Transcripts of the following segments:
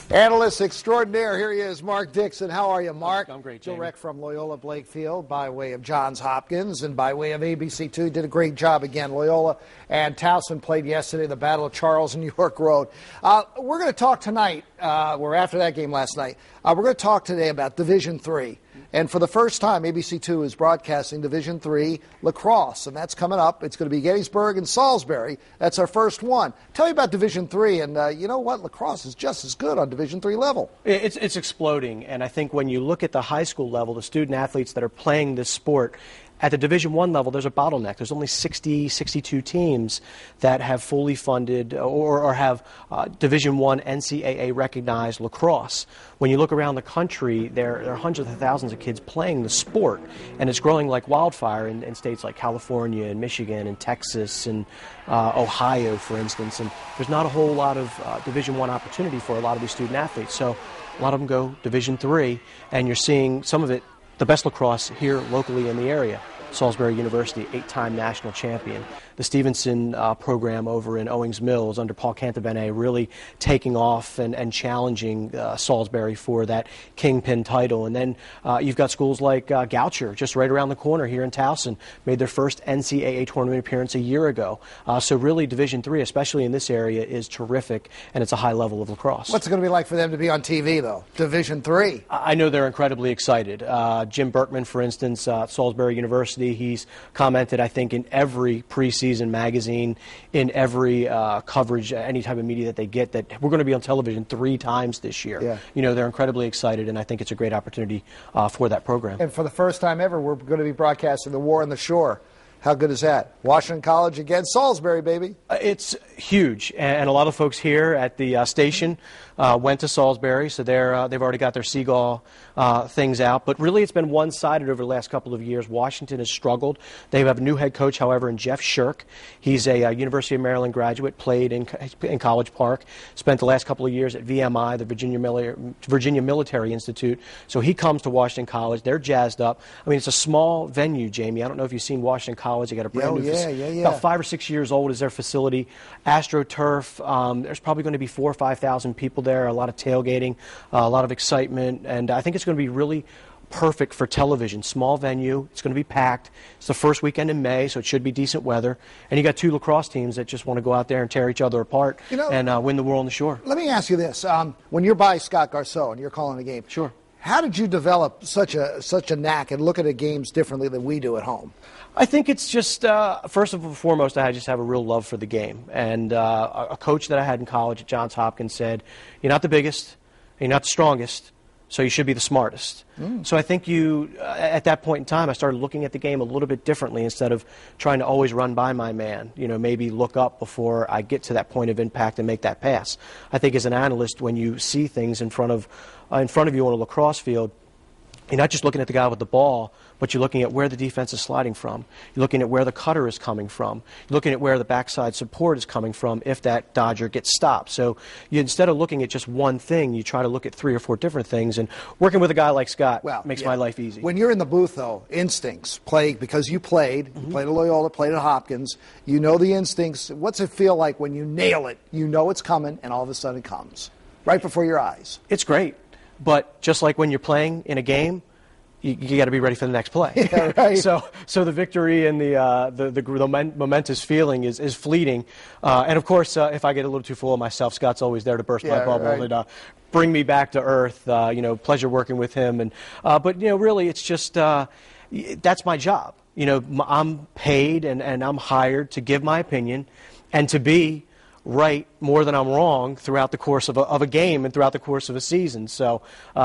Analyst extraordinaire, here he is, Mark Dixon. How are you, Mark? I'm great, Jamie. Direct from Loyola Blakefield by way of Johns Hopkins and by way of ABC2. Did a great job again. Loyola and Towson played yesterday, the Battle of Charles and York Road. We're going to talk tonight, or after that game last night, we're going to talk today about Division III. And for the first time, ABC2 is broadcasting Division III lacrosse, and that's coming up. It's going to be Gettysburg and Salisbury. That's our first one. Tell me about Division III, and you know what? Lacrosse is just as good on Division III level. It's exploding, and I think when you look at the high school level, the student athletes that are playing this sport, at the Division I level, there's a bottleneck. There's only 60, 62 teams that have fully funded or have Division I NCAA recognized lacrosse. When you look around the country, there are hundreds of thousands of kids playing the sport, and it's growing like wildfire in states like California and Michigan and Texas and Ohio, for instance. And there's not a whole lot of Division I opportunity for a lot of these student athletes. So a lot of them go Division III, and you're seeing some of it, the best lacrosse here locally in the area. Salisbury University, 8-time national champion. The Stevenson program over in Owings Mills under Paul Cantabene really taking off and challenging Salisbury for that kingpin title. And then you've got schools like Goucher, just right around the corner here in Towson, made their first NCAA tournament appearance a year ago. So really Division III, especially in this area, is terrific, and it's a high level of lacrosse. What's it going to be like for them to be on TV, though? Division III. I know they're incredibly excited. Jim Berkman, for instance, at Salisbury University, he's commented, I think, in every preseason magazine, in every coverage, any type of media that they get, that we're going to be on television 3 times this year. Yeah. You know, they're incredibly excited, and I think it's a great opportunity for that program. And for the first time ever, we're going to be broadcasting the War on the Shore. How good is that? Washington College against Salisbury, baby. It's huge, and a lot of folks here at the station went to Salisbury, so they've already got their Seagull things out. But really, it's been one-sided over the last couple of years. Washington has struggled. They have a new head coach, however, in Jeff Shirk. He's a University of Maryland graduate, played in College Park, spent the last couple of years at VMI, the Virginia Military Institute. So he comes to Washington College. They're jazzed up. I mean, it's a small venue, Jamie. I don't know if you've seen Washington College. They got a brand new facility. About 5 or 6 years old is their facility. AstroTurf. There's probably going to be 4,000 or 5,000 people there. A lot of tailgating, a lot of excitement, and I think it's going to be really perfect for television. Small venue. It's going to be packed. It's the first weekend in May, so it should be decent weather. And you got 2 lacrosse teams that just want to go out there and tear each other apart and win the War on the Shore. Let me ask you this: when you're by Scott Garceau and you're calling a game, sure. How did you develop such a knack and look at the games differently than we do at home? I think it's just, first and foremost, I just have a real love for the game. And a coach that I had in college at Johns Hopkins said, you're not the biggest, you're not the strongest, so you should be the smartest. So I think at that point in time, I started looking at the game a little bit differently instead of trying to always run by my man, maybe look up before I get to that point of impact and make that pass. I think as an analyst, when you see things in front of you on a lacrosse field, you're not just looking at the guy with the ball, but you're looking at where the defense is sliding from. You're looking at where the cutter is coming from. You're looking at where the backside support is coming from if that dodger gets stopped. So instead of looking at just one thing, you try to look at 3 or 4 different things. And working with a guy like Scott makes my life easy. When you're in the booth, though, instincts play, because you played at Loyola, played at Hopkins. You know the instincts. What's it feel like when you nail it? You know it's coming, and all of a sudden it comes right before your eyes. It's great. But just like when you're playing in a game, you got to be ready for the next play. Yeah, right. So the victory and the momentous feeling is fleeting. And of course, if I get a little too full of myself, Scott's always there to burst my bubble and bring me back to earth. Pleasure working with him. But really, it's just that's my job. I'm paid and I'm hired to give my opinion and to be right more than I'm wrong throughout the course of a game and throughout the course of a season. So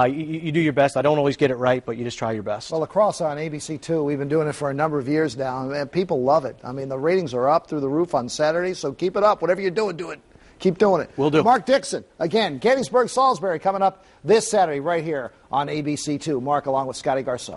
you do your best. I don't always get it right, but you just try your best. Well, lacrosse on ABC2, we've been doing it for a number of years now, and people love it. I mean, the ratings are up through the roof on Saturday, so keep it up. Whatever you're doing, do it. Keep doing it. Will do. Mark Dixon, again, Gettysburg, Salisbury, coming up this Saturday right here on ABC2. Mark, along with Scotty Garceau.